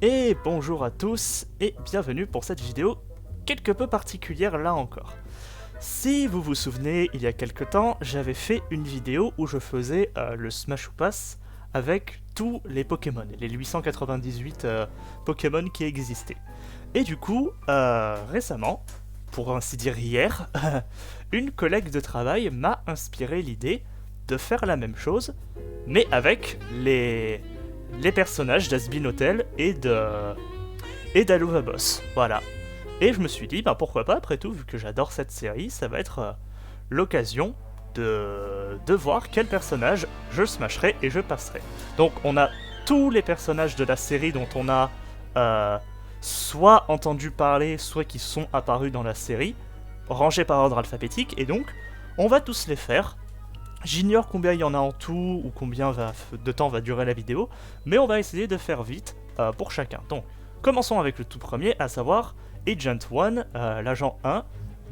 Et bonjour à tous et bienvenue pour cette vidéo quelque peu particulière là encore. Si vous vous souvenez, il y a quelque temps, j'avais fait une vidéo où je faisais le Smash ou Pass avec tous les Pokémon, les 898 Pokémon qui existaient. Et du coup, récemment, pour ainsi dire hier, une collègue de travail m'a inspiré l'idée de faire la même chose, mais avec les personnages d'Azbin Hotel et d'Alova Boss. Voilà. Et je me suis dit, bah pourquoi pas, après tout, vu que j'adore cette série, ça va être l'occasion de voir quel personnage je smasherai et je passerai. Donc on a tous les personnages de la série dont on a soit entendu parler, soit qui sont apparus dans la série, rangés par ordre alphabétique, et donc on va tous les faire. J'ignore combien il y en a en tout ou combien de temps va durer la vidéo, mais on va essayer de faire vite pour chacun. Donc, commençons avec le tout premier, à savoir Agent 1, l'agent 1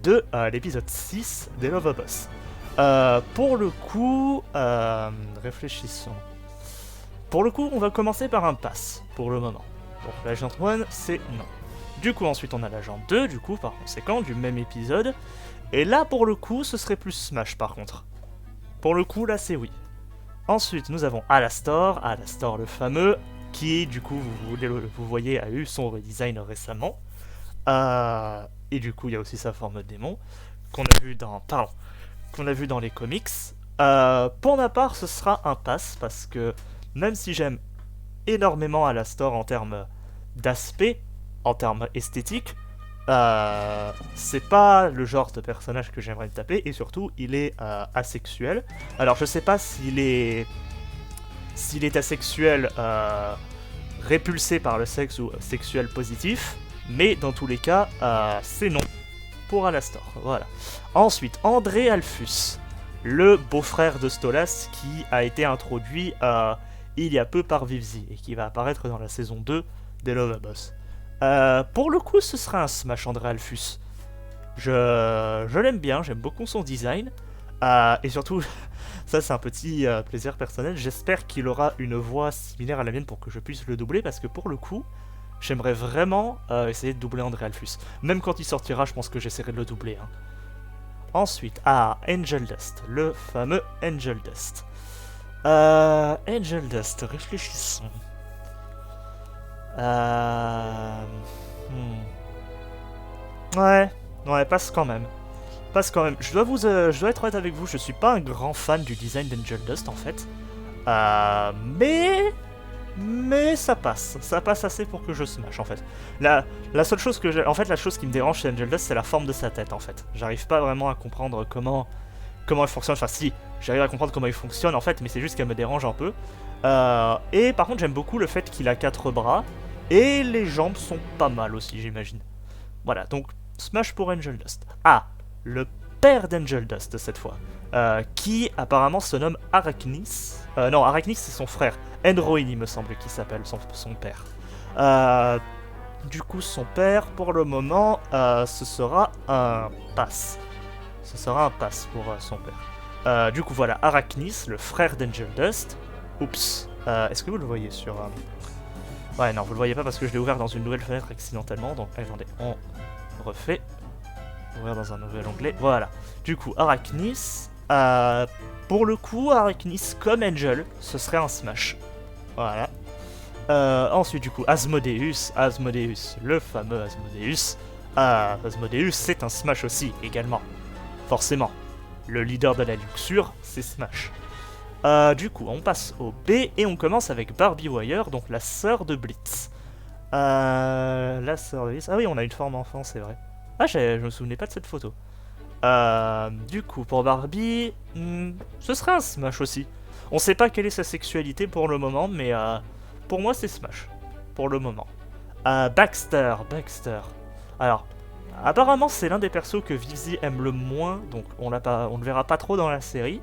de l'épisode 6 des Love Boss. Pour le coup, réfléchissons. Pour le coup, on va commencer par un pass, pour le moment. Donc l'agent 1, c'est non. Du coup, ensuite on a l'agent 2, du coup, par conséquent, du même épisode. Et là, pour le coup, ce serait plus Smash, par contre. Pour le coup, là, c'est oui. Ensuite, nous avons Alastor le fameux, qui, du coup, vous voyez, a eu son redesign récemment. Et du coup, il y a aussi sa forme de démon, qu'on a vu dans les comics. Pour ma part, ce sera un pass, parce que même si j'aime énormément Alastor en termes d'aspect, en termes esthétiques, c'est pas le genre de personnage que j'aimerais taper, et surtout il est asexuel. Alors je sais pas s'il est asexuel répulsé par le sexe ou sexuel positif, mais dans tous les cas c'est non pour Alastor. Voilà. Ensuite André Alphus, le beau-frère de Stolas qui a été introduit il y a peu par Vivzi et qui va apparaître dans la saison 2 des Love Boss. Pour le coup, ce sera un Smash André Alphus. Je l'aime bien, j'aime beaucoup son design. Et surtout, ça c'est un petit plaisir personnel, j'espère qu'il aura une voix similaire à la mienne pour que je puisse le doubler, parce que pour le coup, j'aimerais vraiment essayer de doubler André Alphus. Même quand il sortira, je pense que j'essaierai de le doubler. Hein. Ensuite, Angel Dust, le fameux Angel Dust. Angel Dust, réfléchissons. Ouais, passe quand même. Je dois être honnête avec vous, je suis pas un grand fan du design d'Angel Dust en fait. Mais ça passe assez pour que je smash en fait. La seule chose la chose qui me dérange chez Angel Dust, c'est la forme de sa tête en fait. J'arrive pas vraiment à comprendre comment elle fonctionne. Enfin si, j'arrive à comprendre comment il fonctionne en fait, mais c'est juste qu'elle me dérange un peu. Et par contre, j'aime beaucoup le fait qu'il a 4 bras. Et les jambes sont pas mal aussi, j'imagine. Voilà, donc Smash pour Angel Dust. Le père d'Angel Dust cette fois. Qui apparemment se nomme Arachnis. Non, Arachnis c'est son frère. Enroin, il me semble qu'il s'appelle, son père. Du coup, son père, pour le moment, ce sera un pass. Ce sera un pass pour son père. Du coup, voilà, Arachnis, le frère d'Angel Dust. Oups. Est-ce que vous le voyez sur... Ouais, non, vous le voyez pas parce que je l'ai ouvert dans une nouvelle fenêtre accidentellement. Donc, attendez, on refait. Ouvrir dans un nouvel onglet. Voilà. Du coup, Arachnis. Pour le coup, Arachnis comme Angel, ce serait un Smash. Voilà. Ensuite, du coup, Asmodeus, le fameux Asmodeus. Asmodeus, c'est un Smash aussi, également. Forcément. Le leader de la Luxure, c'est Smash. Du coup, on passe au B et on commence avec Barbie Wire, donc la sœur de Blitz. La sœur de Blitz. Ah oui, on a une forme enfant, c'est vrai. Je me souvenais pas de cette photo. Du coup, pour Barbie, ce serait un Smash aussi. On sait pas quelle est sa sexualité pour le moment, mais pour moi, c'est Smash. Pour le moment. Baxter. Alors, apparemment, c'est l'un des persos que Vivzi aime le moins, donc on ne verra pas trop dans la série.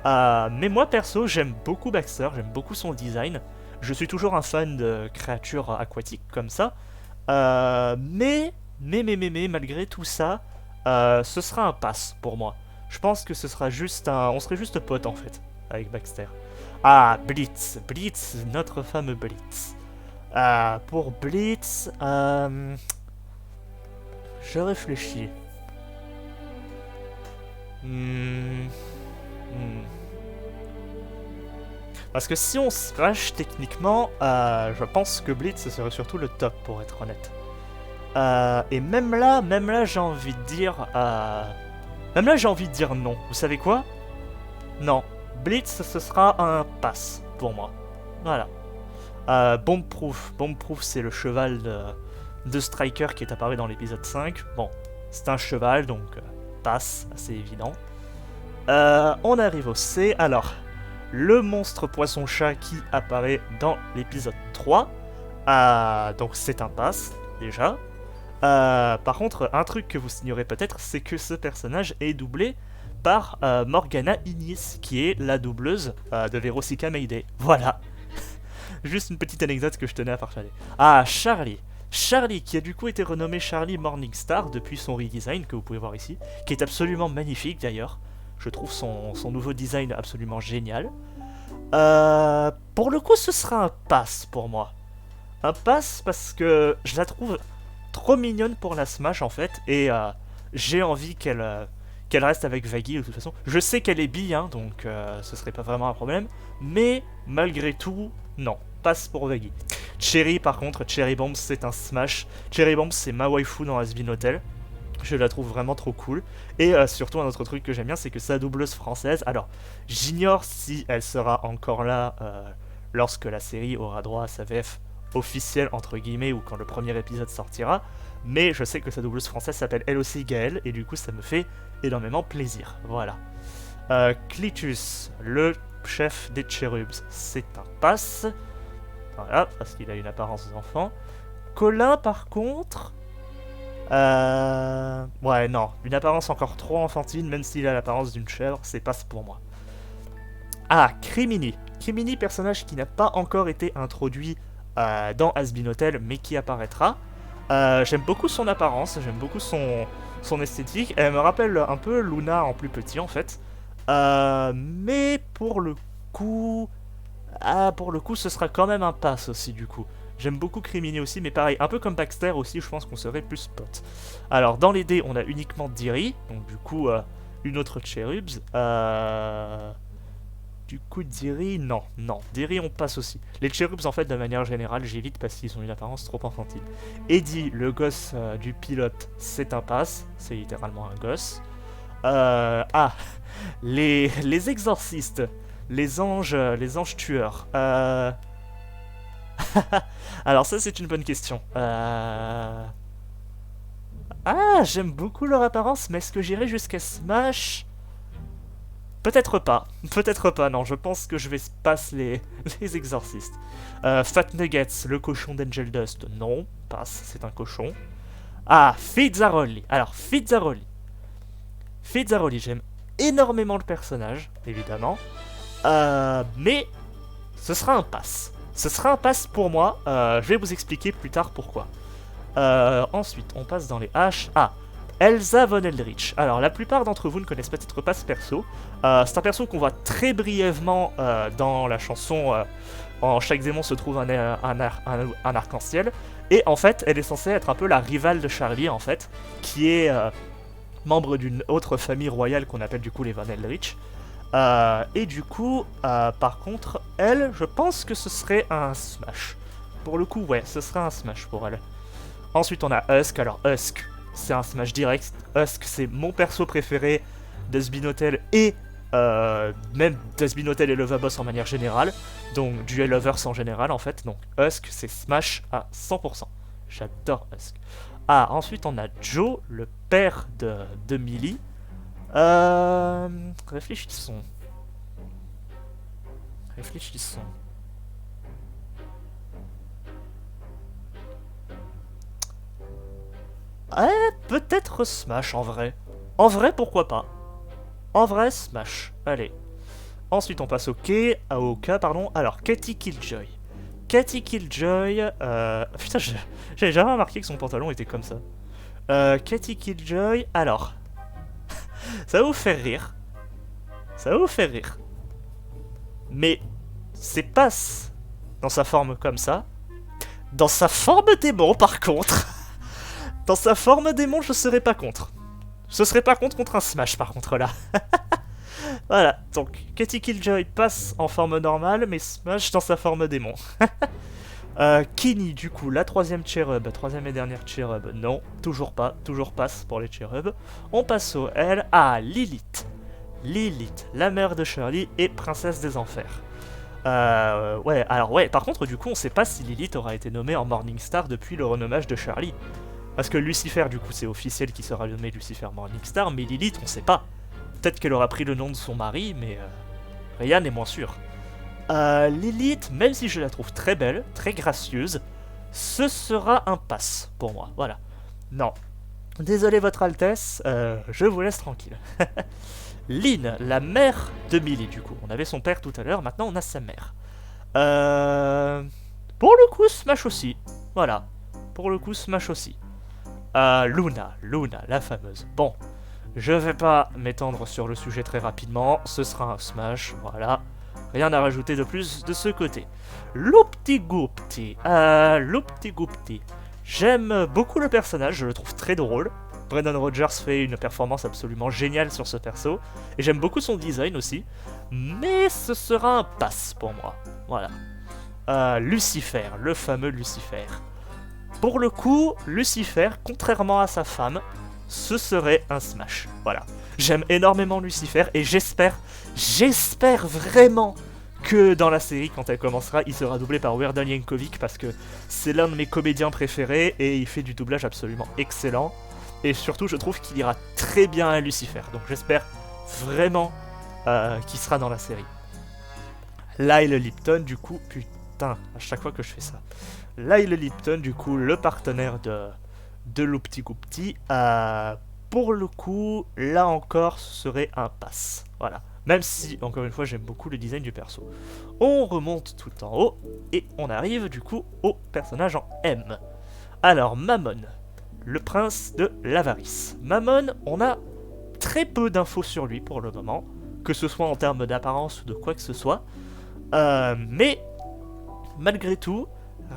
Mais moi perso j'aime beaucoup Baxter, j'aime beaucoup son design. Je suis toujours un fan de créatures aquatiques comme ça. Mais malgré tout ça, ce sera un pass pour moi. Je pense que ce sera juste on serait juste potes en fait avec Baxter. Blitz, notre fameux Blitz. Pour Blitz, je réfléchis. Hmm, hmm. Parce que si on smash techniquement, je pense que Blitz ce serait surtout le top pour être honnête. Et même là j'ai envie de dire, même là j'ai envie de dire non. Vous savez quoi? Non, Blitz ce sera un pass pour moi. Voilà. Bombproof c'est le cheval de Striker qui est apparu dans l'épisode 5. Bon, c'est un cheval donc passe, assez évident. On arrive au C. Alors, le monstre poisson-chat qui apparaît dans l'épisode 3. Donc c'est un pass, déjà. Par contre, un truc que vous ignorez peut-être, c'est que ce personnage est doublé par Morgana Ignis, qui est la doubleuse de Verosika Mayday. Voilà. Juste une petite anecdote que je tenais à partager. Charlie. Charlie, qui a du coup été renommé Charlie Morningstar depuis son redesign, que vous pouvez voir ici, qui est absolument magnifique d'ailleurs. Je trouve son nouveau design absolument génial. Pour le coup, ce sera un pass pour moi. Un pass parce que je la trouve trop mignonne pour la Smash en fait, et j'ai envie qu'elle reste avec Vaggy de toute façon. Je sais qu'elle est bi, hein, donc ce serait pas vraiment un problème, mais malgré tout, non, passe pour Vaggy. Cherry par contre, Cherry Bomb c'est un smash. Cherry Bomb c'est ma waifu dans Has-Been Hotel. Je la trouve vraiment trop cool. Et surtout un autre truc que j'aime bien, c'est que sa doubleuse française, alors j'ignore si elle sera encore là lorsque la série aura droit à sa VF officielle entre guillemets ou quand le premier épisode sortira, mais je sais que sa doubleuse française s'appelle elle aussi Gaëlle et du coup ça me fait énormément plaisir. Voilà. Clitus, le chef des Cherubs, c'est un pass. Voilà, parce qu'il a une apparence d'enfant. Colin, par contre... Ouais, non. Une apparence encore trop enfantine, même s'il a l'apparence d'une chèvre, c'est passe pour moi. Crimini. Crimini, personnage qui n'a pas encore été introduit dans Has-Been Hotel, mais qui apparaîtra. J'aime beaucoup son apparence, j'aime beaucoup son esthétique. Elle me rappelle un peu Luna en plus petit, en fait. Mais pour le coup... ce sera quand même un pass aussi du coup. J'aime beaucoup Crimini aussi, mais pareil, un peu comme Baxter aussi, je pense qu'on serait plus potes. Alors dans les dés, on a uniquement Diri, donc du coup une autre Cherubs. Du coup Diri, non, Diri on passe aussi. Les Cherubs en fait de manière générale j'évite parce qu'ils ont une apparence trop enfantine. Eddie, le gosse du pilote, c'est un pass, c'est littéralement un gosse. Les exorcistes. Les anges tueurs. Alors ça c'est une bonne question. J'aime beaucoup leur apparence, mais est-ce que j'irai jusqu'à Smash? Peut-être pas, non, je pense que je vais passer les exorcistes. Fat Nuggets, le cochon d'Angel Dust, non, passe, c'est un cochon. Fizzaroli. Alors Fizzaroli, j'aime énormément le personnage, évidemment. Mais ce sera un pass. Ce sera un pass pour moi. Je vais vous expliquer plus tard pourquoi. Ensuite, on passe dans les H. Elsa von Eldritch. Alors, la plupart d'entre vous ne connaissent peut-être pas ce perso. C'est un perso qu'on voit très brièvement dans la chanson En chaque démon se trouve un arc-en-ciel. Et en fait, elle est censée être un peu la rivale de Charlie, en fait, qui est membre d'une autre famille royale qu'on appelle du coup les von Eldritch. Et du coup, par contre, elle, je pense que ce serait un smash. Pour le coup, ouais, ce serait un smash pour elle. Ensuite, on a Husk. Alors, Husk, c'est un smash direct. Husk, c'est mon perso préféré d'Has-Been Hotel et même d'Has-Been Hotel et Lovaboss en manière générale. Donc, Duel Lovers en général, en fait. Donc, Husk, c'est smash à 100%. J'adore Husk. Ensuite, on a Joe, le père de Millie. Réfléchissons. Peut-être Smash en vrai. En vrai, pourquoi pas. En vrai, Smash. Allez. Ensuite, on passe au K, pardon. Alors, Katy Killjoy. Putain, j'avais jamais remarqué que son pantalon était comme ça. Katy Killjoy, alors... Ça va vous faire rire. Mais c'est passe dans sa forme comme ça. Dans sa forme démon, par contre, dans sa forme démon, je serais pas contre. Je serais pas contre un Smash, par contre, là. Voilà, donc Katie Killjoy passe en forme normale, mais Smash dans sa forme démon. Kenny, du coup, la troisième cherub, troisième et dernière cherub, non, toujours passe pour les cherubs. On passe au L. Ah, Lilith. Lilith, la mère de Shirley et princesse des enfers. Par contre, du coup, on sait pas si Lilith aura été nommée en Morningstar depuis le renommage de Shirley. Parce que Lucifer, du coup, c'est officiel qu'il sera nommé Lucifer Morningstar, mais Lilith, on sait pas. Peut-être qu'elle aura pris le nom de son mari, mais rien n'est moins sûr. Lilith, même si je la trouve très belle, très gracieuse, ce sera un pass pour moi, voilà. Non. Désolé votre Altesse, je vous laisse tranquille. Lynn, la mère de Millie, du coup. On avait son père tout à l'heure, maintenant on a sa mère. Pour le coup, Smash aussi. Voilà. Pour le coup, Smash aussi. Luna, la fameuse. Bon, je vais pas m'étendre sur le sujet très rapidement, ce sera un Smash, voilà. Rien à rajouter de plus de ce côté. Loopty Goopty. J'aime beaucoup le personnage, je le trouve très drôle. Brendan Rogers fait une performance absolument géniale sur ce perso. Et j'aime beaucoup son design aussi. Mais ce sera un pass pour moi. Voilà. Lucifer, le fameux Lucifer. Pour le coup, Lucifer, contrairement à sa femme, ce serait un Smash. Voilà. J'aime énormément Lucifer et j'espère vraiment que dans la série, quand elle commencera, il sera doublé par Weird Al Yankovic parce que c'est l'un de mes comédiens préférés et il fait du doublage absolument excellent. Et surtout, je trouve qu'il ira très bien à Lucifer. Donc j'espère vraiment qu'il sera dans la série. Lyle Lipton, du coup, putain, à chaque fois que je fais ça. Lyle Lipton, du coup, le partenaire de Loopty Goopty. Pour le coup, là encore, ce serait un pass. Voilà. Même si, encore une fois, j'aime beaucoup le design du perso. On remonte tout en haut et on arrive du coup au personnage en M. Alors, Mammon, le prince de l'avarice. Mammon, on a très peu d'infos sur lui pour le moment, que ce soit en termes d'apparence ou de quoi que ce soit. Mais, malgré tout,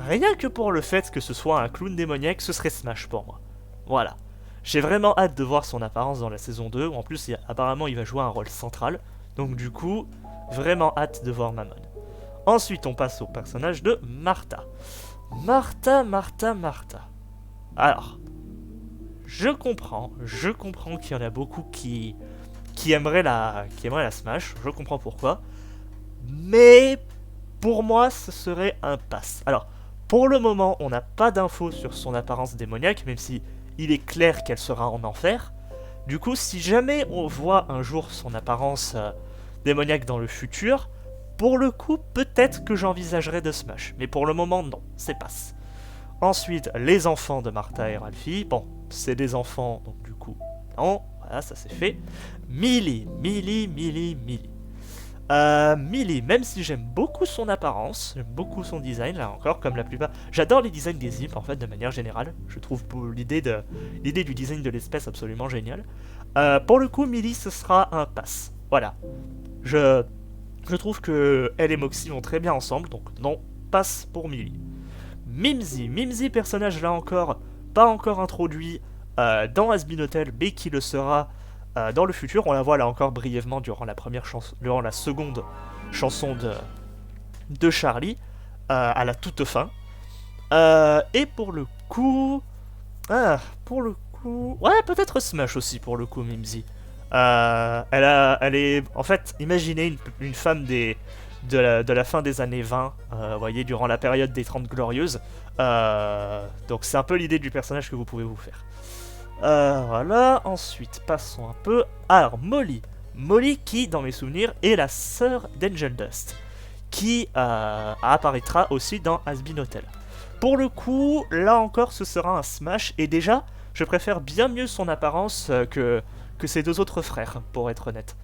rien que pour le fait que ce soit un clown démoniaque, ce serait Smash pour moi. Voilà. J'ai vraiment hâte de voir son apparence dans la saison 2, où en plus, apparemment, il va jouer un rôle central. Donc du coup, vraiment hâte de voir Mammon. Ensuite, on passe au personnage de Martha. Martha. Alors, je comprends qu'il y en a beaucoup qui aimeraient la Smash, je comprends pourquoi. Mais pour moi, ce serait un pass. Alors, pour le moment, on n'a pas d'infos sur son apparence démoniaque, même si il est clair qu'elle sera en enfer. Du coup, si jamais on voit un jour son apparence démoniaque dans le futur, pour le coup, peut-être que j'envisagerais de Smash. Mais pour le moment, non, c'est passe. Ensuite, les enfants de Martha et Ralphie. Bon, c'est des enfants, donc du coup, non, voilà, ça c'est fait. Millie. Millie, même si j'aime beaucoup son apparence, j'aime beaucoup son design, là encore, comme la plupart. J'adore les designs des imps, en fait, de manière générale. Je trouve l'idée du design de l'espèce absolument géniale. Pour le coup, Millie, ce sera un pass. Voilà. Je trouve que elle et Moxie vont très bien ensemble, donc non, passe pour Millie. Mimsy, personnage là encore, pas encore introduit dans Has-Been Hotel, mais qui le sera dans le futur. On la voit là encore brièvement durant la seconde chanson de Charlie, à la toute fin. Et pour le coup... ouais, peut-être Smash aussi pour le coup, Mimsy. Elle est... En fait, imaginez une femme de la fin des années 20, vous voyez, durant la période des 30 Glorieuses. Donc c'est un peu l'idée du personnage que vous pouvez vous faire. Voilà, ensuite, passons un peu. Alors, Molly qui, dans mes souvenirs, est la sœur d'Angel Dust, qui apparaîtra aussi dans Has-Been Hotel. Pour le coup, là encore, ce sera un Smash, et déjà, je préfère bien mieux son apparence que ses deux autres frères, pour être honnête.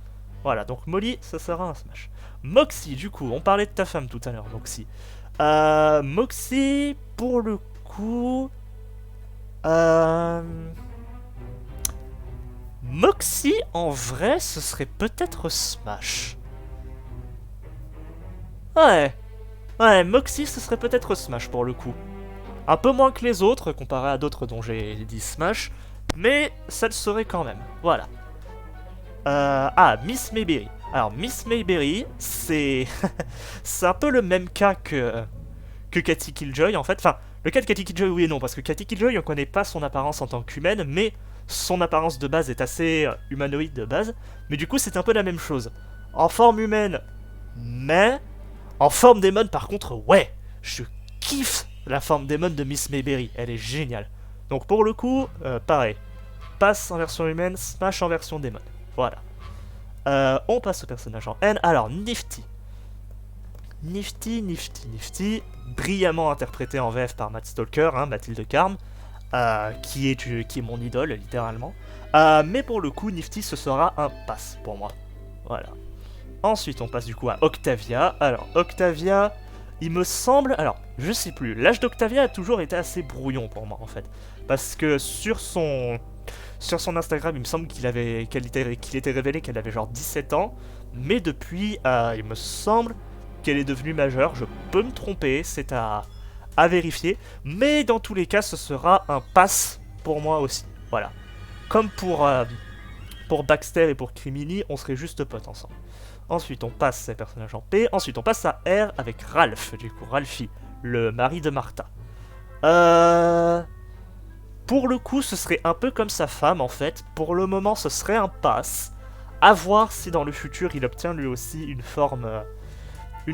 Voilà, donc Molly, ça sera un Smash. Moxie, du coup, on parlait de ta femme tout à l'heure, Moxie. Moxie, pour le coup... Moxie, en vrai, ce serait peut-être Smash. Ouais, Moxie, ce serait peut-être Smash pour le coup. Un peu moins que les autres, comparé à d'autres dont j'ai dit Smash, mais ça le serait quand même. Voilà. Miss Mayberry. Alors, Miss Mayberry, c'est... c'est un peu le même cas que Cathy Killjoy, en fait. Enfin, le cas de Cathy Killjoy, oui et non, parce que Cathy Killjoy, on connaît pas son apparence en tant qu'humaine, mais son apparence de base est assez humanoïde de base. Mais du coup, c'est un peu la même chose. En forme humaine, mais... En forme démon, par contre, ouais, je kiffe la forme démon de Miss Mayberry, elle est géniale. Donc pour le coup, pareil, passe en version humaine, Smash en version démon. Voilà. On passe au personnage en N. Alors, Nifty. Nifty, brillamment interprété en VF par Matt Stalker, hein, Mathilde Carme, qui est mon idole, littéralement. Mais pour le coup, Nifty, ce sera un pass pour moi. Voilà. Ensuite, on passe du coup à Octavia. Alors, Octavia, il me semble... Alors, je sais plus. L'âge d'Octavia a toujours été assez brouillon pour moi, en fait. Parce que sur son Instagram, il me semble qu'il était révélé qu'elle avait genre 17 ans. Mais depuis, il me semble qu'elle est devenue majeure. Je peux me tromper, c'est à vérifier. Mais dans tous les cas, ce sera un pass pour moi aussi. Voilà. Comme pour Baxter et pour Crimini, on serait juste potes ensemble. Ensuite, on passe à personnage en P. Ensuite, on passe à R avec Ralph, du coup, Ralphie, le mari de Martha. Pour le coup, ce serait un peu comme sa femme, en fait. Pour le moment, ce serait un pass. À voir si dans le futur, il obtient lui aussi une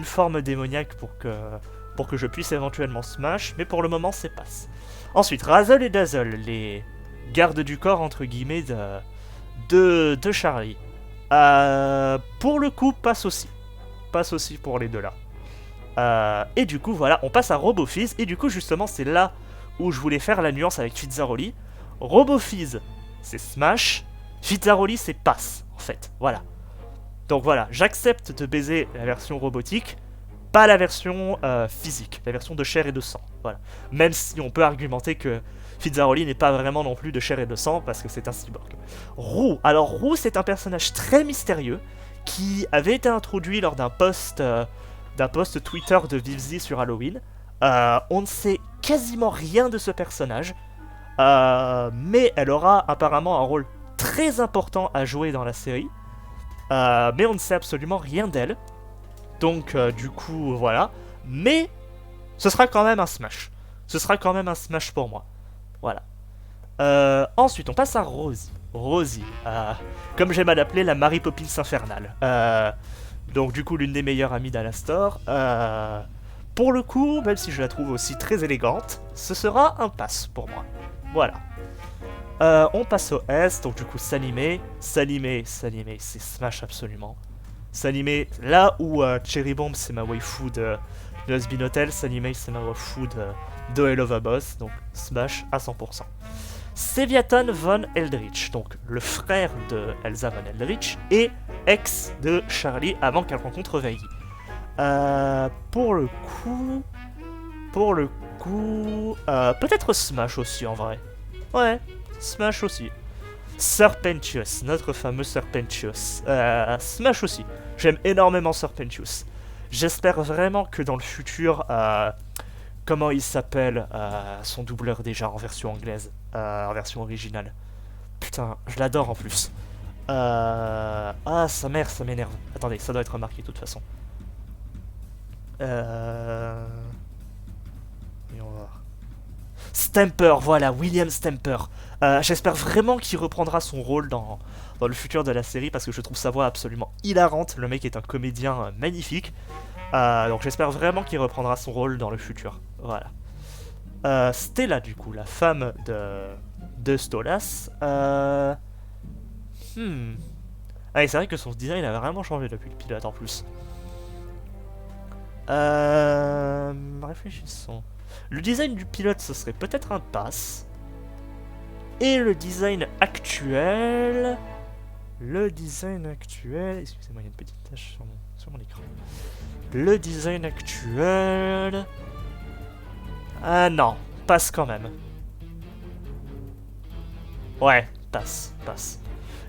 forme démoniaque pour que je puisse éventuellement smash. Mais pour le moment, c'est pass. Ensuite, Razzle et Dazzle, les gardes du corps, entre guillemets, de Charlie. Pour le coup, passe aussi. Passe aussi pour les deux là. Et du coup, voilà, on passe à RoboFizz. Et du coup, justement, c'est là où je voulais faire la nuance avec Fizzaroli. RoboFizz, c'est Smash. Fizzaroli, c'est Pass, en fait. Voilà. Donc voilà, j'accepte de baiser la version robotique, pas la version physique, la version de chair et de sang. Voilà. Même si on peut argumenter que Fizzaroli n'est pas vraiment non plus de chair et de sang parce que c'est un cyborg. Roux. Alors Roux, c'est un personnage très mystérieux qui avait été introduit lors d'un post Twitter de Vivzi sur Halloween. On ne sait quasiment rien de ce personnage, mais elle aura apparemment un rôle très important à jouer dans la série. Mais on ne sait absolument rien d'elle. Donc du coup, voilà. Mais ce sera quand même un smash. Ce sera quand même un smash pour moi. Voilà. Ensuite, on passe à Rosie. Rosie, comme j'aime à l'appeler, la Mary Poppins infernale. Donc du coup, l'une des meilleures amies d'Alastor. Pour le coup, même si je la trouve aussi très élégante, ce sera un pass pour moi. Voilà. On passe au S, donc du coup Salime, c'est smash absolument. Salime, là où Cherry Bomb c'est ma waifu de Husband Hotel, Salime c'est ma waifu de Hell of a Boss, donc smash à 100%. Seviathan von Eldritch, donc le frère de Elsa von Eldritch et ex de Charlie avant qu'elle rencontre Veilly. Pour le coup, peut-être Smash aussi en vrai. Ouais, Smash aussi. Serpentious, notre fameux Serpentious. Smash aussi. J'aime énormément Serpentious. J'espère vraiment que dans le futur, comment il s'appelle son doubleur déjà en version anglaise, en version originale. Putain, je l'adore en plus. Sa mère, ça m'énerve. Attendez, ça doit être remarqué de toute façon. Et on va voir. Stamper, voilà, William Stamper. J'espère vraiment qu'il reprendra son rôle dans le futur de la série parce que je trouve sa voix absolument hilarante. Le mec est un comédien magnifique. Donc j'espère vraiment qu'il reprendra son rôle dans le futur. Voilà. Stella, du coup, la femme de Stolas. Ah, et c'est vrai que son design a vraiment changé depuis le pilote en plus. Réfléchissons. Le design du pilote, ce serait peut-être un pass. Et le design actuel... Excusez-moi, il y a une petite tache sur mon écran. Le design actuel... Ah non, passe quand même. Ouais, passe.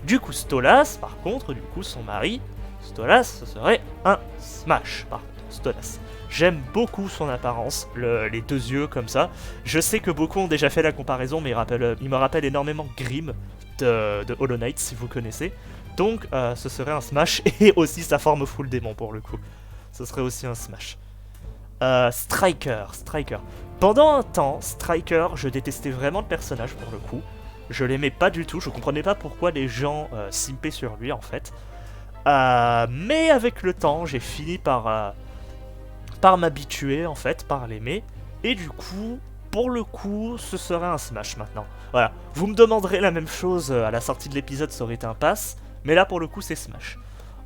Du coup, Stolas, par contre, son mari, Stolas, ce serait un smash, par contre. Stolas. J'aime beaucoup son apparence, les deux yeux comme ça. Je sais que beaucoup ont déjà fait la comparaison, mais il me rappelle énormément Grimm de Hollow Knight, si vous connaissez. Donc ce serait un smash, et aussi sa forme full démon pour le coup. Ce serait aussi un smash. Striker. Pendant un temps, Striker, je détestais vraiment le personnage pour le coup. Je l'aimais pas du tout, je comprenais pas pourquoi les gens simpaient sur lui en fait. Mais avec le temps, j'ai fini par m'habituer en fait, par l'aimer. Et du coup, pour le coup, ce serait un smash maintenant. Voilà, vous me demanderez la même chose à la sortie de l'épisode, ça aurait été un pass. Mais là pour le coup, c'est smash.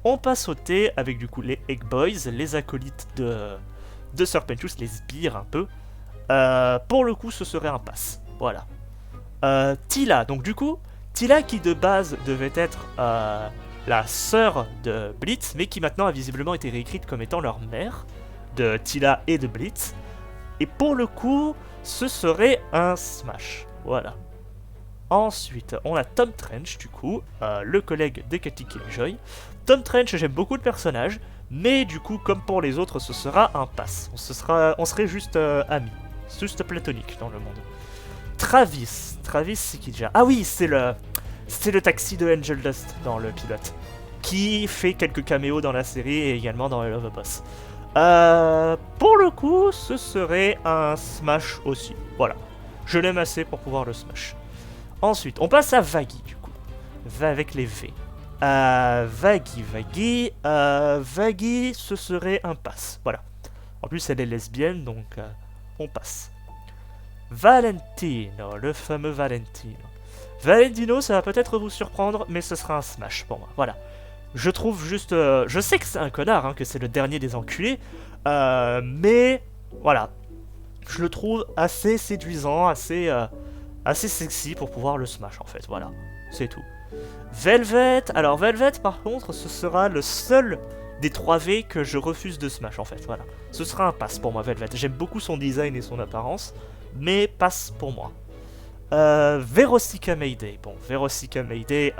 On passe au thé avec du coup les Egg Boys, les acolytes de Serpentius, les sbires un peu. Pour le coup, ce serait un pass. Voilà. Tila, donc du coup, Tila qui de base devait être la sœur de Blitz, mais qui maintenant a visiblement été réécrite comme étant leur mère, de Tila et de Blitz. Et pour le coup, ce serait un smash. Voilà. Ensuite, on a Tom Trench, du coup, le collègue de Katy Killjoy. Tom Trench, j'aime beaucoup le personnage, mais du coup, comme pour les autres, ce sera un pass. On serait juste amis, juste platonique dans le monde. Travis, c'est qui déjà? Ah oui, c'est le taxi de Angel Dust dans le pilote, qui fait quelques caméos dans la série et également dans Love Boss. Pour le coup, ce serait un smash aussi. Voilà, je l'aime assez pour pouvoir le smash. Ensuite, on passe à Vaggie du coup. Va avec les V. Vaggie, ce serait un pass. Voilà. En plus, elle est lesbienne, donc on passe. Valentino, le fameux Valentino. Valentino, ça va peut-être vous surprendre, mais ce sera un smash pour moi. Voilà. Je trouve juste... je sais que c'est un connard, hein, que c'est le dernier des enculés, mais voilà. Je le trouve assez séduisant, assez sexy pour pouvoir le smash en fait. Voilà, c'est tout. Velvet, alors Velvet par contre, ce sera le seul des 3V que je refuse de smash en fait. Voilà. Ce sera un pass pour moi, Velvet. J'aime beaucoup son design et son apparence, mais passe pour moi. Verosica Mayday. Bon, Verosica Mayday,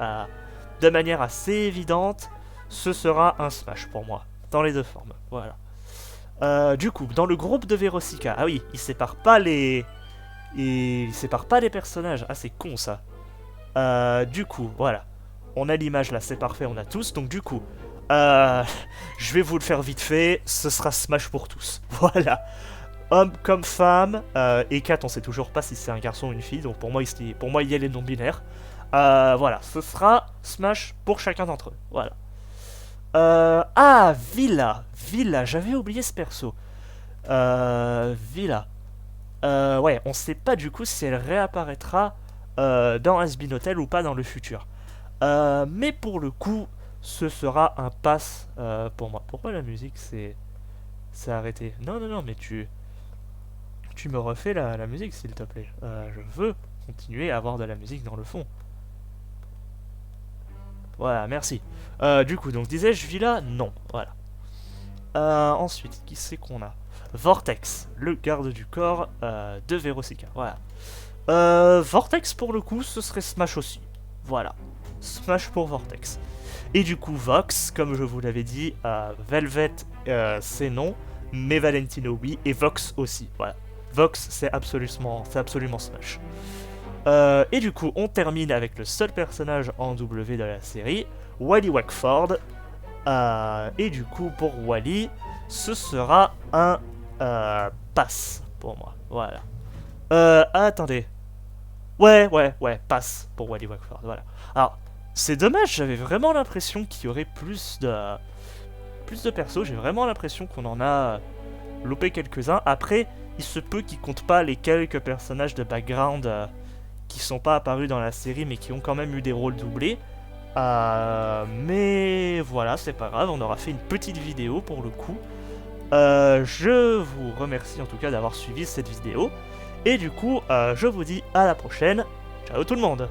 de manière assez évidente, ce sera un smash pour moi, dans les deux formes. Voilà. Du coup, dans le groupe de Verosica, ah oui, il sépare pas les personnages. Ah, c'est con ça. Du coup, voilà. On a l'image là, c'est parfait, on a tous. Donc du coup, je vais vous le faire vite fait. Ce sera smash pour tous. Voilà. Homme comme femme, et Kat, on sait toujours pas si c'est un garçon ou une fille, donc pour moi il y a les non-binaires. Voilà, ce sera Smash pour chacun d'entre eux. Voilà. Villa, j'avais oublié ce perso. Villa. Ouais, on sait pas du coup si elle réapparaîtra dans Has-Been Hotel ou pas dans le futur. Mais pour le coup, ce sera un pass pour moi. Pourquoi la musique s'est arrêtée? Non, mais tu me refais la musique s'il te plaît. Je veux continuer à avoir de la musique dans le fond. Voilà, merci. Du coup, donc disais-je Villa? Non, voilà. Ensuite, qui c'est qu'on a? Vortex, le garde du corps de Verosica. Voilà. Vortex pour le coup, ce serait Smash aussi. Voilà. Smash pour Vortex. Et du coup, Vox, comme je vous l'avais dit, Velvet, c'est non, mais Valentino oui, et Vox aussi. Voilà. Vox, c'est absolument Smash. Et du coup, on termine avec le seul personnage en W de la série, Wally Wackford. Et du coup, pour Wally, ce sera un pass pour moi. Voilà. Attendez. Ouais, pass pour Wally Wackford. Voilà. Alors, c'est dommage, j'avais vraiment l'impression qu'il y aurait plus de persos. J'ai vraiment l'impression qu'on en a loupé quelques-uns. Après, il se peut qu'ils comptent pas les quelques personnages de background qui sont pas apparus dans la série, mais qui ont quand même eu des rôles doublés. Mais voilà, c'est pas grave, on aura fait une petite vidéo pour le coup. Je vous remercie en tout cas d'avoir suivi cette vidéo. Et du coup, je vous dis à la prochaine. Ciao tout le monde!